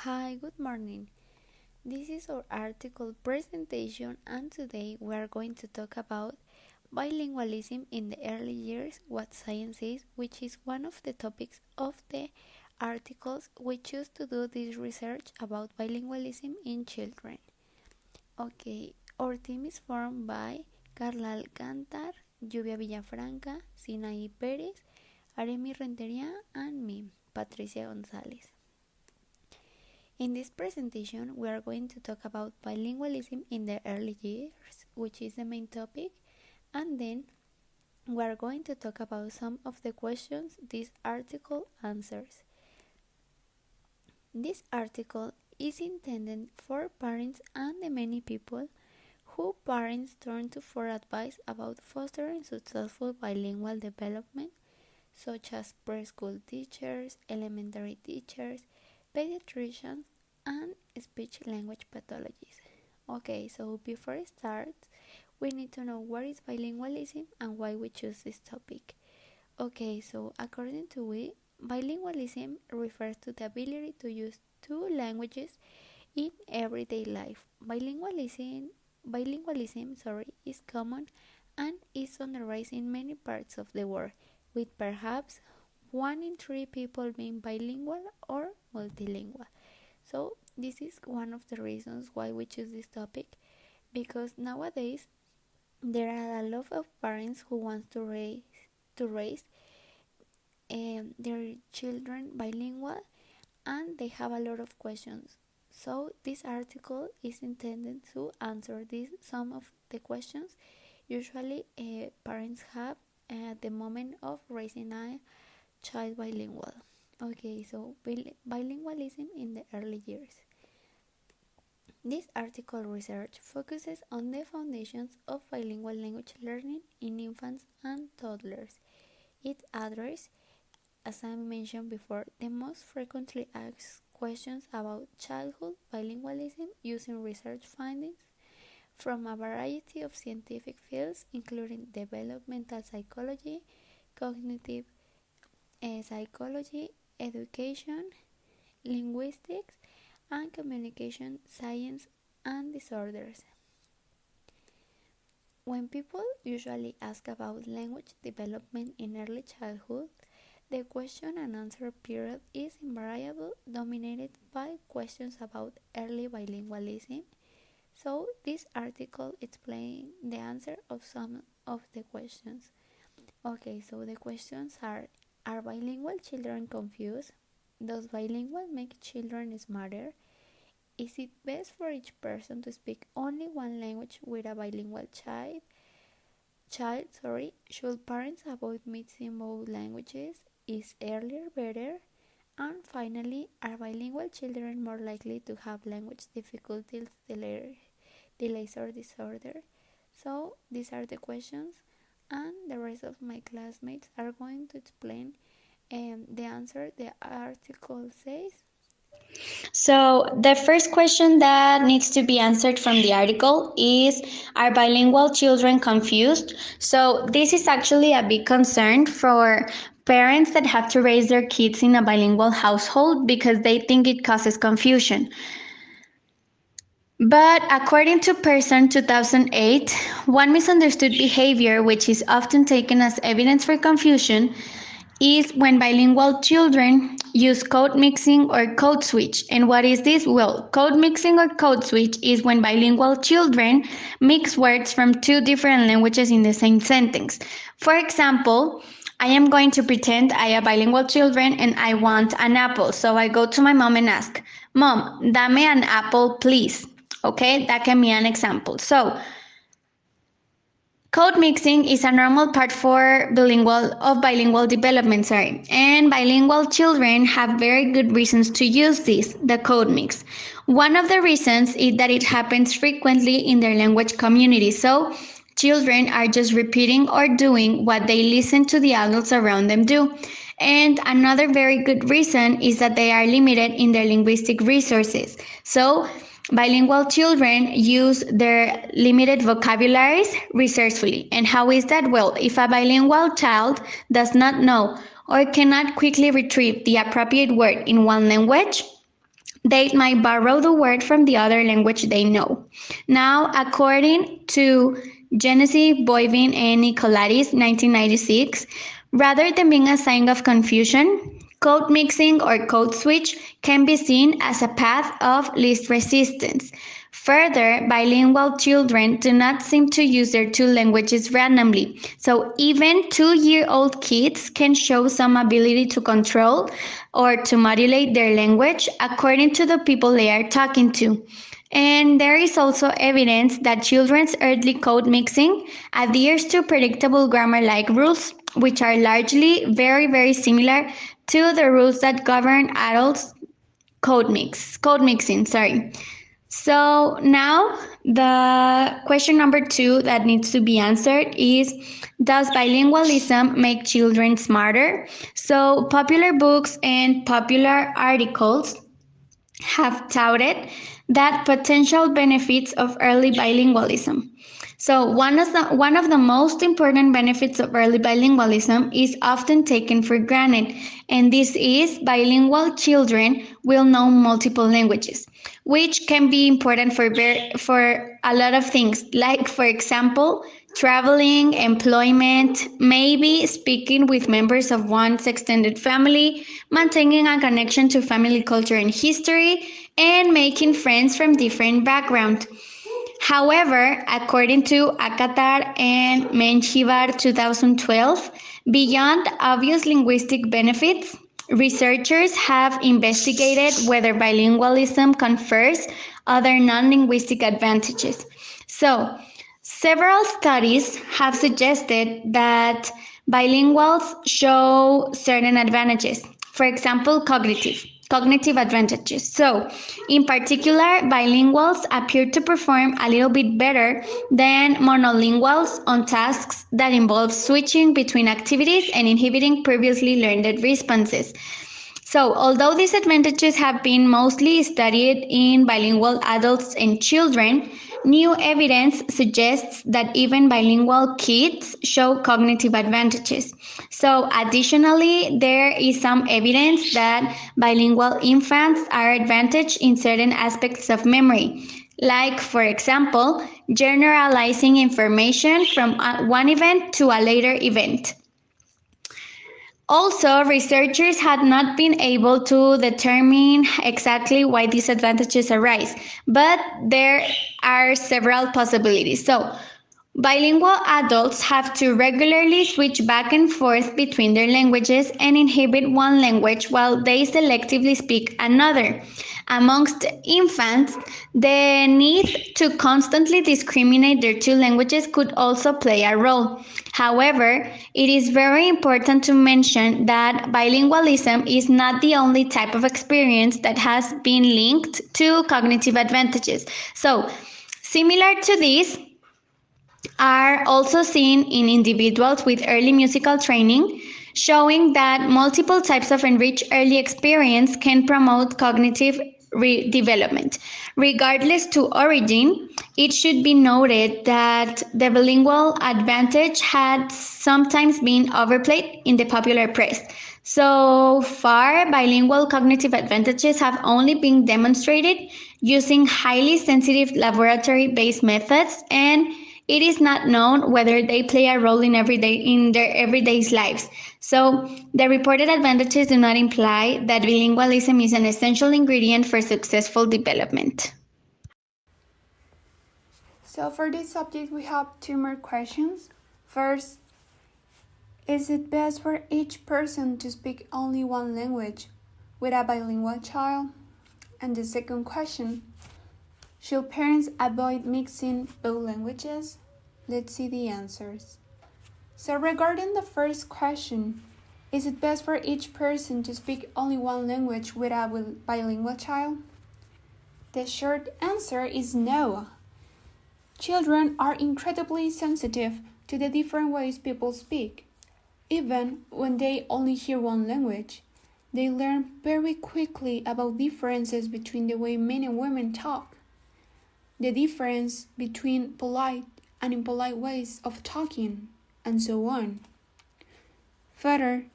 Hi, good morning. This is our article presentation, and today we are going to talk about bilingualism in the early years, what science is, which is one of the topics of the articles we choose to do this research about bilingualism in children. Okay, our team is formed by Carla Alcántar, Lluvia Villafranca, Sinaí Pérez, Aremi Rentería, and me, Patricia González. In this presentation, we are going to talk about bilingualism in the early years, which is the main topic, and then we are going to talk about some of the questions this article answers. This article is intended for parents and the many people who parents turn to for advice about fostering successful bilingual development, such as preschool teachers, elementary teachers, pediatricians, and speech-language pathologies. Okay, so before it starts, we need to know what is bilingualism and why we choose this topic. Okay, so according to we, bilingualism refers to the ability to use two languages in everyday life. Bilingualism is common and is on the rise in many parts of the world, with perhaps 1 in 3 people being bilingual or multilingual. So this is one of the reasons why we choose this topic, because nowadays there are a lot of parents who want to raise their children bilingual, and they have a lot of questions. So this article is intended to answer some of the questions usually parents have at the moment of raising a child bilingual. Okay, so bilingualism in the early years. This article research focuses on the foundations of bilingual language learning in infants and toddlers. It addresses, as I mentioned before, the most frequently asked questions about childhood bilingualism using research findings from a variety of scientific fields, including developmental psychology, cognitive psychology, education, linguistics, and communication science and disorders. When people usually ask about language development in early childhood, the question and answer period is invariably dominated by questions about early bilingualism. So this article explains the answer of some of the questions. Okay, so the questions are bilingual children confused? Does bilingual make children smarter? Is it best for each person to speak only one language with a bilingual child? Should parents avoid mixing both languages? Is earlier better? And finally, are bilingual children more likely to have language difficulties, delays or disorder? So these are the questions, and the rest of my classmates are going to explain the answer the article says. So, the first question that needs to be answered from the article is: are bilingual children confused? So, this is actually a big concern for parents that have to raise their kids in a bilingual household because they think it causes confusion. But according to Pearson 2008, one misunderstood behavior, which is often taken as evidence for confusion, is when bilingual children use code mixing or code switch. And what is this? Well, code mixing or code switch is when bilingual children mix words from two different languages in the same sentence. For example, I am going to pretend I have bilingual children and I want an apple. So I go to my mom and ask, Mom, dame an apple, please. Okay, that can be an example. So code mixing is a normal part for bilingual development, and bilingual children have very good reasons to use this, the code mix. One of the reasons is that it happens frequently in their language community, so children are just repeating or doing what they listen to the adults around them do. And another very good reason is that they are limited in their linguistic resources. So bilingual children use their limited vocabularies resourcefully. And how is that? Well, if a bilingual child does not know or cannot quickly retrieve the appropriate word in one language, They might borrow the word from the other language they know. Now, according to Genesis, Boivin, and Nicolatis, 1996, rather than being a sign of confusion, code mixing or code switch can be seen as a path of least resistance. Further, bilingual children do not seem to use their two languages randomly. So even 2-year-old kids can show some ability to control or to modulate their language according to the people they are talking to. And there is also evidence that children's early code mixing adheres to predictable grammar like rules, which are largely very similar to the rules that govern adults code mixing, sorry. So now the question number 2 that needs to be answered is, does bilingualism make children smarter? So popular books and popular articles have touted that potential benefits of early bilingualism. So one of the most important benefits of early bilingualism is often taken for granted, and this is bilingual children will know multiple languages, which can be important for a lot of things, like for example, traveling, employment, maybe speaking with members of one's extended family, maintaining a connection to family culture and history, and making friends from different backgrounds. However, according to Akatar and Menjivar 2012, beyond obvious linguistic benefits, researchers have investigated whether bilingualism confers other non-linguistic advantages. So, several studies have suggested that bilinguals show certain advantages. For example, cognitive advantages. So, in particular, bilinguals appear to perform a little bit better than monolinguals on tasks that involve switching between activities and inhibiting previously learned responses. So, although these advantages have been mostly studied in bilingual adults and children, new evidence suggests that even bilingual kids show cognitive advantages. So, additionally, there is some evidence that bilingual infants are advantaged in certain aspects of memory, like, for example, generalizing information from one event to a later event. Also, researchers had not been able to determine exactly why these advantages arise, but there are several possibilities. So, bilingual adults have to regularly switch back and forth between their languages and inhibit one language while they selectively speak another. Amongst infants, the need to constantly discriminate their two languages could also play a role. However, it is very important to mention that bilingualism is not the only type of experience that has been linked to cognitive advantages. So, similar to this, are also seen in individuals with early musical training, showing that multiple types of enriched early experience can promote cognitive development. Regardless to origin, it should be noted that the bilingual advantage had sometimes been overplayed in the popular press. So far, bilingual cognitive advantages have only been demonstrated using highly sensitive laboratory-based methods, and it is not known whether they play a role in their everyday lives. So, the reported advantages do not imply that bilingualism is an essential ingredient for successful development. So for this subject, we have two more questions. First, is it best for each person to speak only one language with a bilingual child? And the second question, should parents avoid mixing both languages? Let's see the answers. So regarding the first question, is it best for each person to speak only one language with a bilingual child? The short answer is no. Children are incredibly sensitive to the different ways people speak. Even when they only hear one language, they learn very quickly about differences between the way men and women talk, the difference between polite and impolite ways of talking, and so on. Further,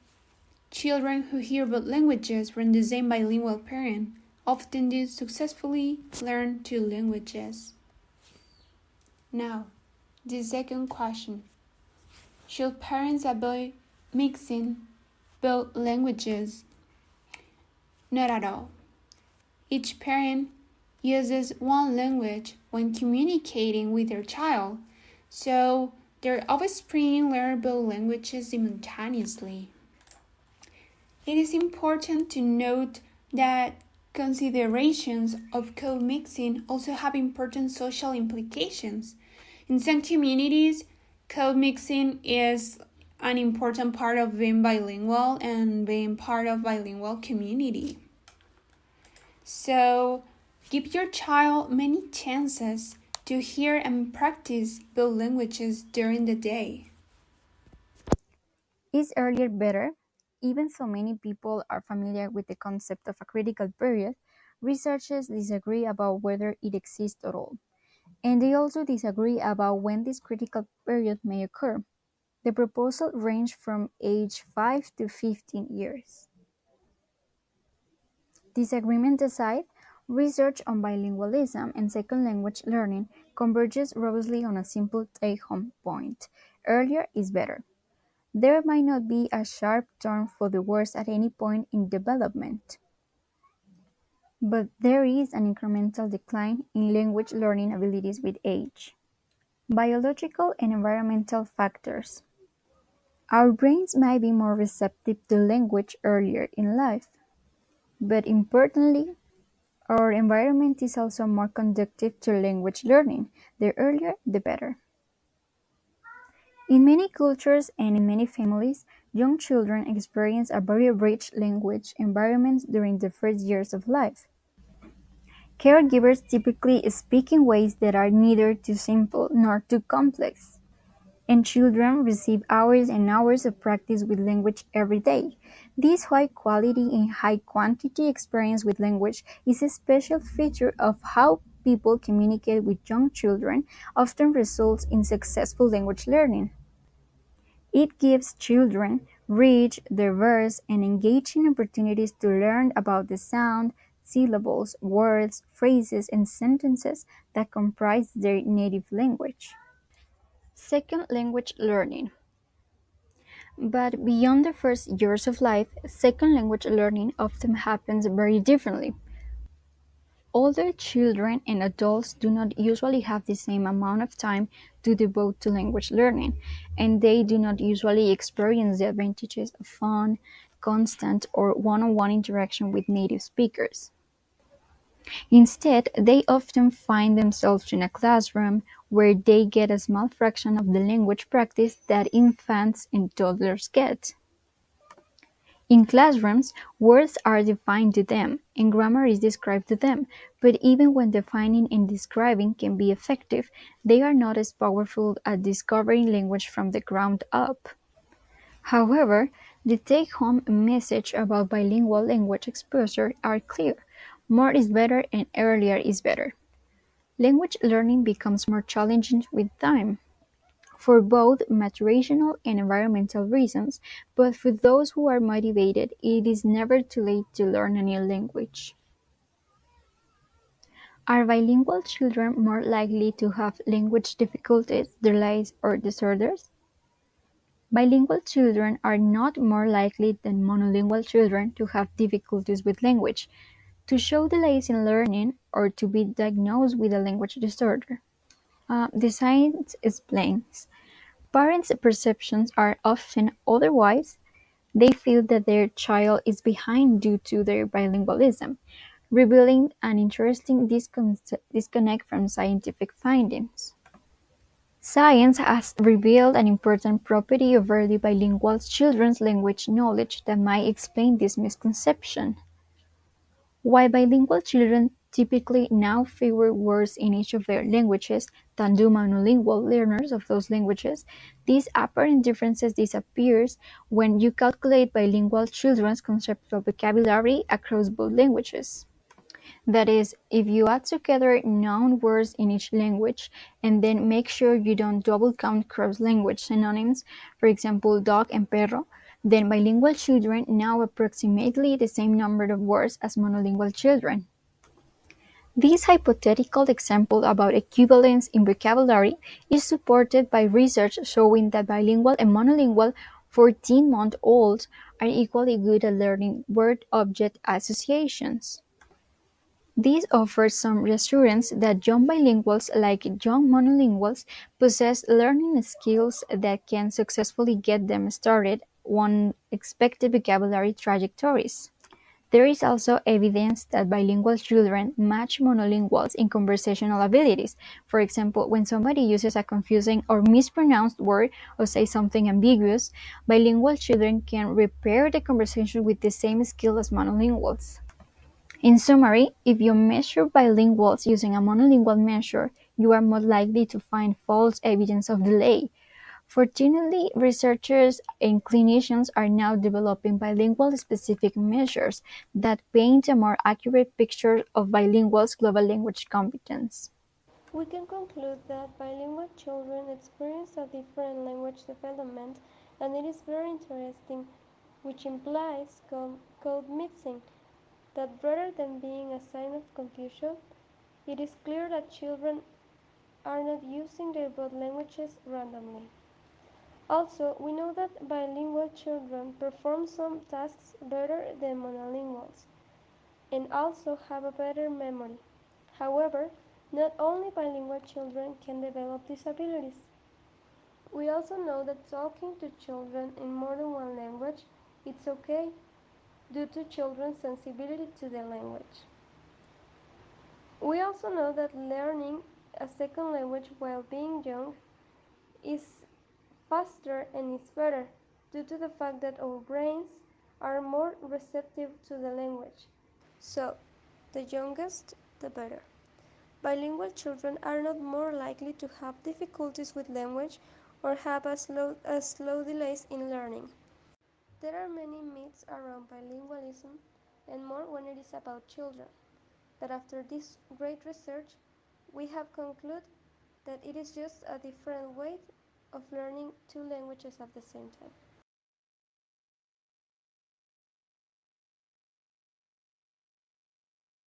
children who hear both languages from the same bilingual parent often do successfully learn two languages. Now, the second question. Should parents avoid mixing both languages? Not at all. Each parent uses one language when communicating with their child, so their offspring learn both languages simultaneously. It is important to note that considerations of code mixing also have important social implications. In some communities, code mixing is an important part of being bilingual and being part of bilingual community. So, give your child many chances to hear and practice both languages during the day. Is earlier better? Even though many people are familiar with the concept of a critical period, researchers disagree about whether it exists at all. And they also disagree about when this critical period may occur. The proposal range from age 5 to 15 years. Disagreement aside, research on bilingualism and second language learning converges robustly on a simple take-home point: earlier is better. There might not be a sharp turn for the worse at any point in development, but there is an incremental decline in language learning abilities with age. Biological and environmental factors. Our brains might be more receptive to language earlier in life, but importantly, our environment is also more conducive to language learning. The earlier, the better. In many cultures and in many families, young children experience a very rich language environment during the first years of life. Caregivers typically speak in ways that are neither too simple nor too complex, and children receive hours and hours of practice with language every day. This high quality and high quantity experience with language is a special feature of how people communicate with young children, often results in successful language learning. It gives children rich, diverse, and engaging opportunities to learn about the sound, syllables, words, phrases, and sentences that comprise their native language. Second language learning. But beyond the first years of life, second language learning often happens very differently. Older children and adults do not usually have the same amount of time to devote to language learning, and they do not usually experience the advantages of fun, constant, or one-on-one interaction with native speakers. Instead, they often find themselves in a classroom where they get a small fraction of the language practice that infants and toddlers get. In classrooms, words are defined to them, and grammar is described to them, but even when defining and describing can be effective, they are not as powerful at discovering language from the ground up. However, the take-home message about bilingual language exposure are clear: more is better and earlier is better. Language learning becomes more challenging with time, for both maturational and environmental reasons, but for those who are motivated, it is never too late to learn a new language. Are bilingual children more likely to have language difficulties, delays, or disorders? Bilingual children are not more likely than monolingual children to have difficulties with language, to show delays in learning, or to be diagnosed with a language disorder. The science explains. Parents' perceptions are often otherwise. They feel that their child is behind due to their bilingualism, revealing an interesting disconnect from scientific findings. Science has revealed an important property of early bilingual children's language knowledge that might explain this misconception. While bilingual children typically know fewer words in each of their languages than do monolingual learners of those languages, these apparent differences disappear when you calculate bilingual children's conceptual vocabulary across both languages. That is, if you add together known words in each language and then make sure you don't double count cross-language synonyms, for example dog and perro, then bilingual children know approximately the same number of words as monolingual children. This hypothetical example about equivalence in vocabulary is supported by research showing that bilingual and monolingual 14-month-olds are equally good at learning word-object associations. This offers some reassurance that young bilinguals, like young monolinguals, possess learning skills that can successfully get them started on expected vocabulary trajectories. There is also evidence that bilingual children match monolinguals in conversational abilities. For example, when somebody uses a confusing or mispronounced word or says something ambiguous, bilingual children can repair the conversation with the same skill as monolinguals. In summary, if you measure bilinguals using a monolingual measure, you are more likely to find false evidence of delay. Fortunately, researchers and clinicians are now developing bilingual-specific measures that paint a more accurate picture of bilinguals' global language competence. We can conclude that bilingual children experience a different language development, and it is very interesting, which implies code mixing, that rather than being a sign of confusion, it is clear that children are not using their both languages randomly. Also, we know that bilingual children perform some tasks better than monolinguals and also have a better memory. However, not only bilingual children can develop these abilities. We also know that talking to children in more than one language is okay due to children's sensibility to the language. We also know that learning a second language while being young is faster and is better due to the fact that our brains are more receptive to the language. So, the youngest, the better. Bilingual children are not more likely to have difficulties with language or have a slow delays in learning. There are many myths around bilingualism and more when it is about children. But after this great research, we have concluded that it is just a different way of learning two languages at the same time.